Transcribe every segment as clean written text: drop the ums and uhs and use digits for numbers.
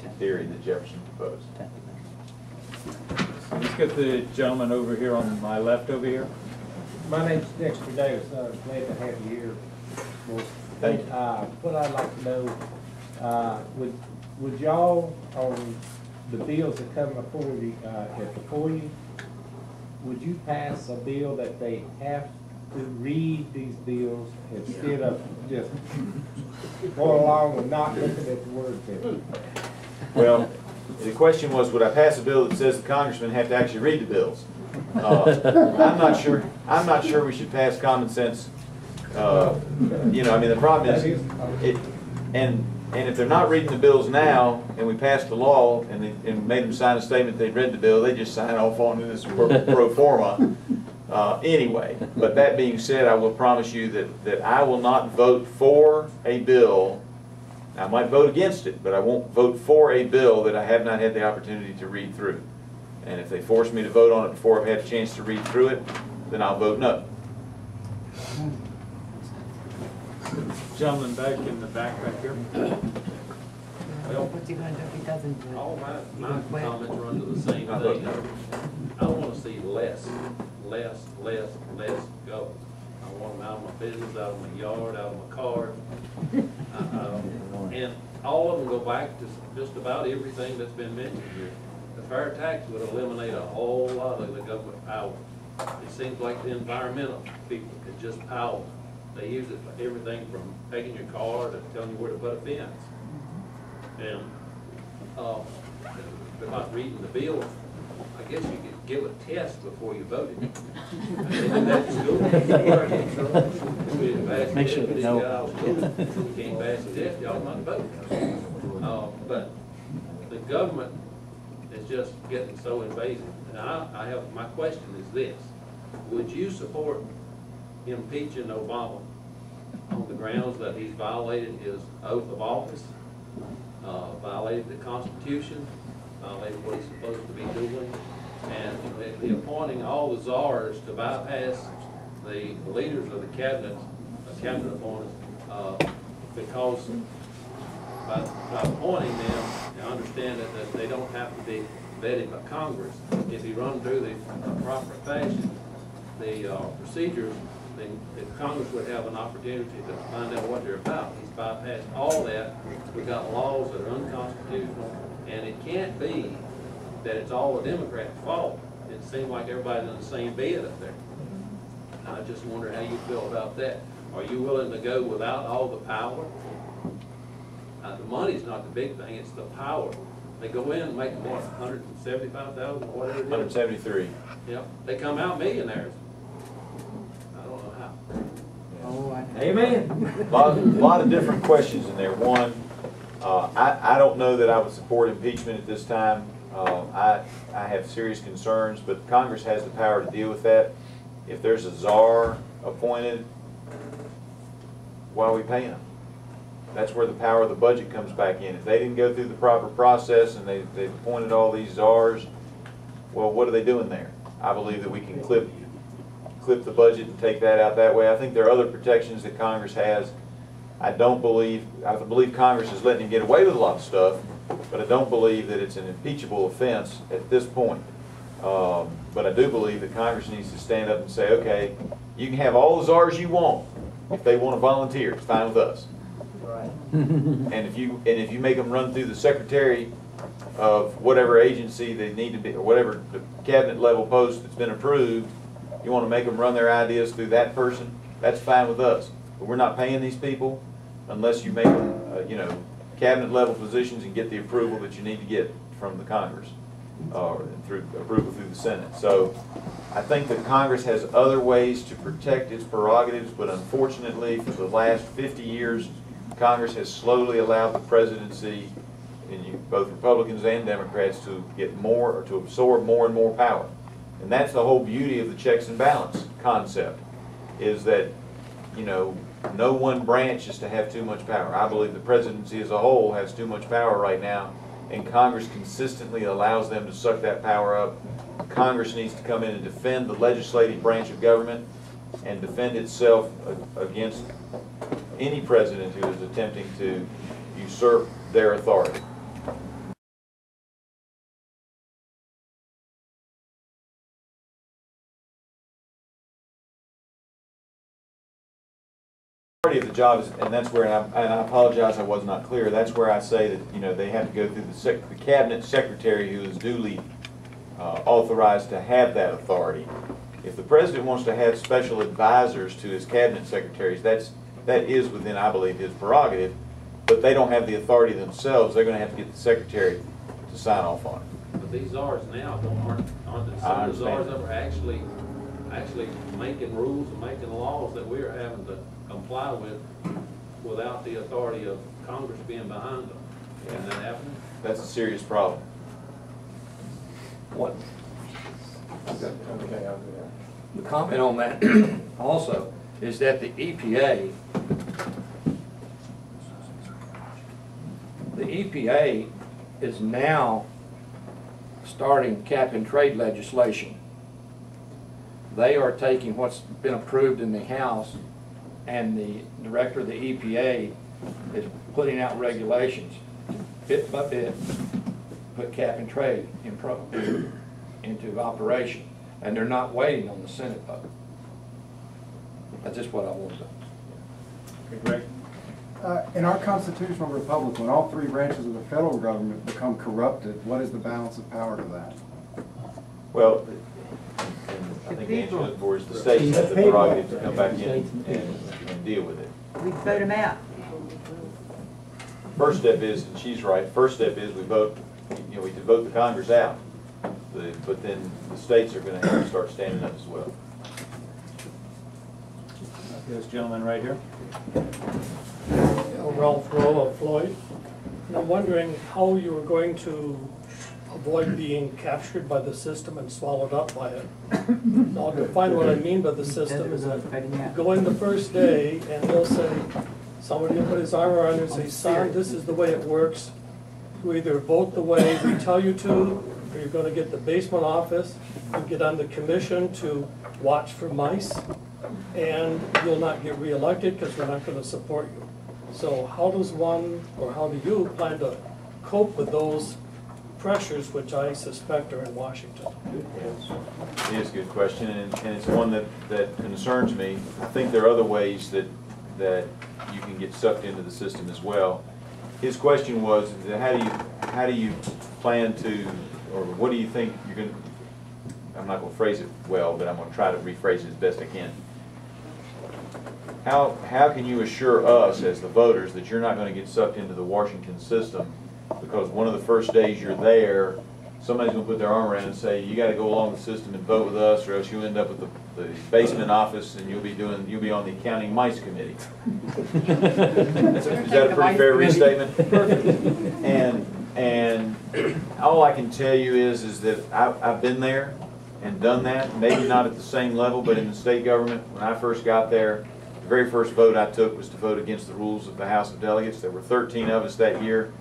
theory that Jefferson proposed. Let's get the gentleman over here on my left over here. My name's Dexter Davis. I'm glad to have you here. Thank you. What I'd like to know, would y'all, on the bills that come before you, would you pass a bill that they have to read these bills instead of just going along and not looking at the words in it? Well, the question was, would I pass a bill that says the congressmen have to actually read the bills? I'm not sure. I'm not sure we should pass common sense. You know, I mean, the problem is, and if they're not reading the bills now, and we passed the law and made them sign a statement they'd read the bill, they just sign off on this pro forma anyway. But that being said, I will promise you that I will not vote for a bill. I might vote against it, but I won't vote for a bill that I have not had the opportunity to read through. And if they force me to vote on it before I've had a chance to read through it, then I'll vote no. Gentleman back in the back here. Well, what's he going to do if he doesn't do it? All my comments run to the same thing. I want to see less go. I want them out of my business, out of my yard, out of my car. And all of them go back to just about everything that's been mentioned here. The fair tax would eliminate a whole lot of the government power. It seems like the environmental people could just power. They use it for everything from taking your car to telling you where to put a fence. And they're not reading the bill. I guess you could give a test before you voted. They do that in school. Make sure they know. You can't pass the test, y'all not vote. But the government is just getting so invasive. And I have, my question is this: would you support impeaching Obama on the grounds that he's violated his oath of office, violated the Constitution, violated what he's supposed to be doing, and the appointing all the czars to bypass the leaders of the cabinet appointments, because by appointing them, I understand that they don't have to be vetted by Congress. If you run through the proper fashion, the procedures, then Congress would have an opportunity to find out what they're about. He's bypassed all that. We've got laws that are unconstitutional, and it can't be that it's all the Democrats' fault. It seems like everybody's in the same bed up there. I just wonder how you feel about that. Are you willing to go without all the power? The money's not the big thing, it's the power. They go in and make them, what, 175,000 or whatever it is? 173. Yep. They come out millionaires. I don't know how. Oh, Amen. A lot of different questions in there. One, I don't know that I would support impeachment at this time. I have serious concerns, but Congress has the power to deal with that. If there's a czar appointed, why are we paying them? That's where the power of the budget comes back in. If they didn't go through the proper process and they've appointed all these czars, well, what are they doing there? I believe that we can clip the budget and take that out that way. I think there are other protections that Congress has. I believe Congress is letting him get away with a lot of stuff, but I don't believe that it's an impeachable offense at this point. But I do believe that Congress needs to stand up and say, okay, you can have all the czars you want. If they want to volunteer, it's fine with us. Right. And if you make them run through the secretary of whatever agency they need to be, or whatever the cabinet level post that's been approved, you want to make them run their ideas through that person, that's fine with us. But we're not paying these people unless you make them, cabinet level positions and get the approval that you need to get from the Congress, through approval through the Senate. So I think that Congress has other ways to protect its prerogatives, but unfortunately for the last 50 years, Congress has slowly allowed the presidency, and both Republicans and Democrats, to get more, or to absorb more and more power. And that's the whole beauty of the checks and balance concept, is that, no one branch is to have too much power. I believe the presidency as a whole has too much power right now, and Congress consistently allows them to suck that power up. Congress needs to come in and defend the legislative branch of government and defend itself against any president who is attempting to usurp their authority. of the job is, and that's where, and I apologize I was not clear, that's where I say that, you know, they have to go through the cabinet secretary who is duly authorized to have that authority. If the president wants to have special advisors to his cabinet secretaries, that is within, I believe, his prerogative, but they don't have the authority themselves. They're going to have to get the secretary to sign off on it. But these czars now aren't the I some of the czars understand. that are actually making rules and making laws that we're having to comply with without the authority of Congress being behind them. Is that happening? That's a serious problem. What? The comment on that also is that the EPA is now starting cap and trade legislation. They are taking what's been approved in the House, and the director of the EPA is putting out regulations, bit by bit, put cap and trade into operation. And they're not waiting on the Senate vote. That's just what I wanted to. Okay, Greg? In our constitutional republic, when all three branches of the federal government become corrupted, what is the balance of power to that? Well, and I think the answer to that is the states have the prerogative to come back in and deal with it. We vote them out. First step is, and she's right, first step is we vote, you know, we can vote the Congress out. But then the states are going to have to start standing up as well. This gentleman right here. Ralph Rowe of Floyd. And I'm wondering how you are going to avoid being captured by the system and swallowed up by it. Now, to define what I mean by the system is that go in the first day and they'll say, somebody will put his arm around you and say, son, this is the way it works. You either vote the way we tell you to, or you're going to get the basement office, you get on the commission to watch for mice, and you'll not get reelected because we're not going to support you. So how does one, or how do you plan to cope with those pressures, which I suspect are in Washington? It is a good question, and it's one that concerns me. I think there are other ways that you can get sucked into the system as well. His question was, how do you plan to, or what do you think you're going to, I'm not going to phrase it well, but I'm going to try to rephrase it as best I can. How can you assure us as the voters that you're not going to get sucked into the Washington system because one of the first days you're there, somebody's going to put their arm around and say, you got to go along the system and vote with us, or else you end up with the basement office and you'll be on the accounting mice committee. Is that a pretty fair restatement? And all I can tell you is that I've been there and done that, maybe not at the same level, but in the state government. When I first got there, the very first vote I took was to vote against the rules of the House of Delegates. There were 13 of us that year.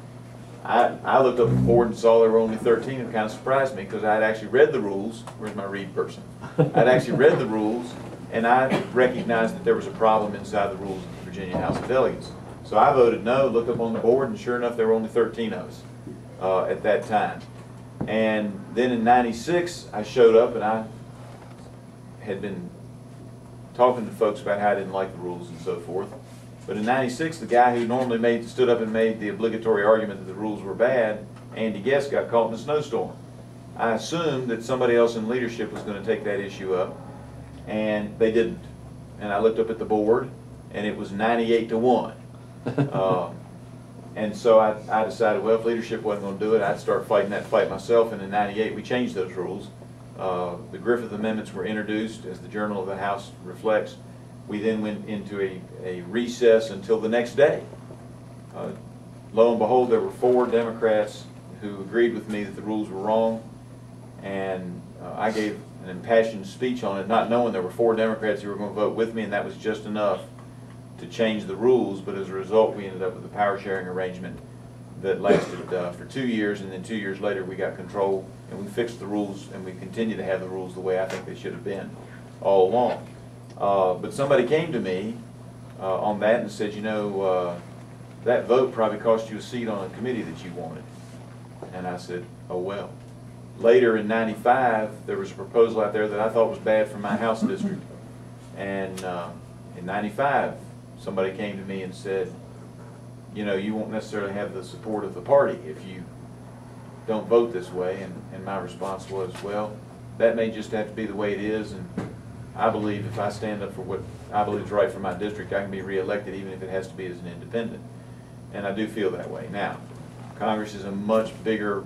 I looked up at the board and saw there were only 13. It kind of surprised me because I had actually read the rules. Where's my read person? I'd actually read the rules, and I recognized that there was a problem inside the rules of the Virginia House of Delegates. So I voted no, looked up on the board, and sure enough, there were only 13 of us at that time. And then in '96, I showed up, and I had been talking to folks about how I didn't like the rules and so forth. But in '96, the guy who normally stood up and made the obligatory argument that the rules were bad, Andy Guest, got caught in a snowstorm. I assumed that somebody else in leadership was going to take that issue up, and they didn't. And I looked up at the board, and it was 98-1. And so I decided, well, if leadership wasn't going to do it, I'd start fighting that fight myself. And in '98, we changed those rules. The Griffith amendments were introduced, as the Journal of the House reflects. We then went into a recess until the next day. Lo and behold, there were 4 Democrats who agreed with me that the rules were wrong, and I gave an impassioned speech on it, not knowing there were 4 Democrats who were going to vote with me, and that was just enough to change the rules. But as a result, we ended up with a power sharing arrangement that lasted for 2 years, and then 2 years later we got control, and we fixed the rules, and we continue to have the rules the way I think they should have been all along. But somebody came to me on that and said, you know, that vote probably cost you a seat on a committee that you wanted. And I said, oh well. Later in '95, there was a proposal out there that I thought was bad for my House district. And in '95, somebody came to me and said, you know, you won't necessarily have the support of the party if you don't vote this way, and my response was, well, that may just have to be the way it is, and I believe if I stand up for what I believe is right for my district, I can be reelected even if it has to be as an independent. And I do feel that way. Now, Congress is a much bigger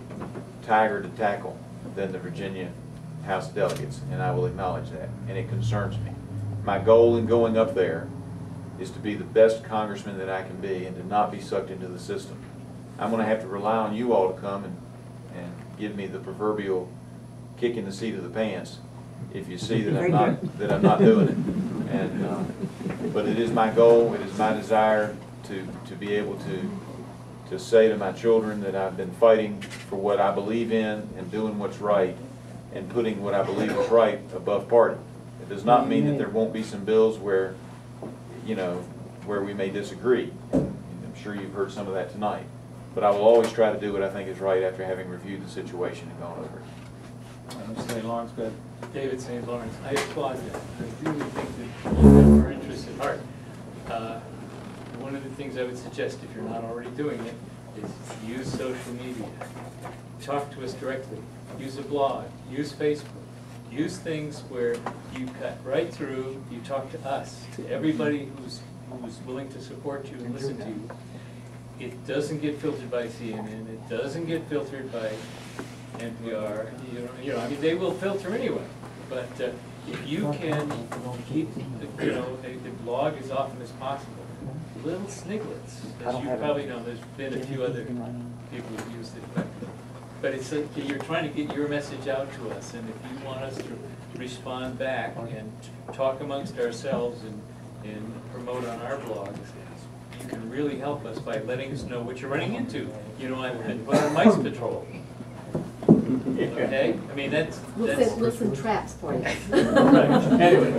tiger to tackle than the Virginia House of Delegates, and I will acknowledge that, and it concerns me. My goal in going up there is to be the best congressman that I can be and to not be sucked into the system. I'm going to have to rely on you all to come and give me the proverbial kick in the seat of the pants if you see that I'm not doing it. And but it is my goal, it is my desire to be able to say to my children that I've been fighting for what I believe in and doing what's right and putting what I believe is right above party. It does not mean that there won't be some bills where, you know, where we may disagree. I'm sure you've heard some of that tonight. But I will always try to do what I think is right after having reviewed the situation and gone over it. Mr. St. Lawrence, go ahead. David St. Lawrence, I applaud that. I really think that you have our interests at heart. One of the things I would suggest, if you're not already doing it, is use social media. Talk to us directly. Use a blog. Use Facebook. Use things where you cut right through, you talk to us, to everybody who's willing to support you and listen to you. It doesn't get filtered by CNN. It doesn't get filtered by NPR. You know, I mean, they will filter anyway. But if you can keep, the blog as often as possible, little sniglets, as you probably know, there's been a few other people who've used it, but it's like you're trying to get your message out to us, and if you want us to respond back and talk amongst ourselves and promote on our blogs, you can really help us by letting us know what you're running into. You know, I've been put on mice patrol. Okay? I mean, that's We'll send traps for you. right. Anyway,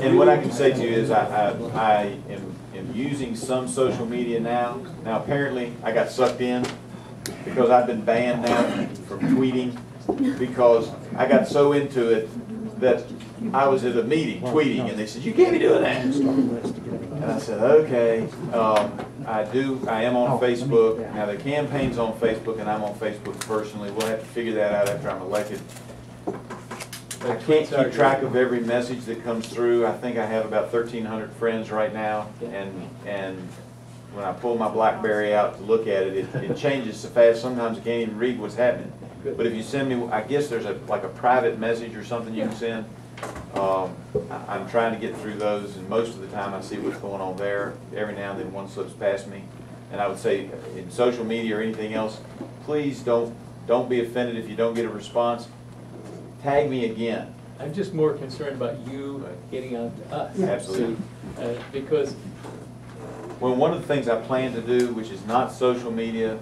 And what I can say to you is I am using some social media now. Now apparently I got sucked in because I've been banned now from tweeting because I got so into it that I was at a meeting tweeting and they said, you can't be doing that. And I said, okay. I am on Facebook. Now the campaign's on Facebook and I'm on Facebook personally. We'll have to figure that out after I'm elected. I can't keep track of every message that comes through. I think I have about 1,300 friends right now, and when I pull my BlackBerry out to look at it, it changes so fast sometimes I can't even read what's happening. But if you send me, I guess there's like a private message or something you can send. I'm trying to get through those, and most of the time I see what's going on there. Every now and then one slips past me. And I would say in social media or anything else, please don't be offended if you don't get a response. Tag me again. I'm just more concerned about you getting out to us. Absolutely. Because Well, one of the things I plan to do, which is not social media,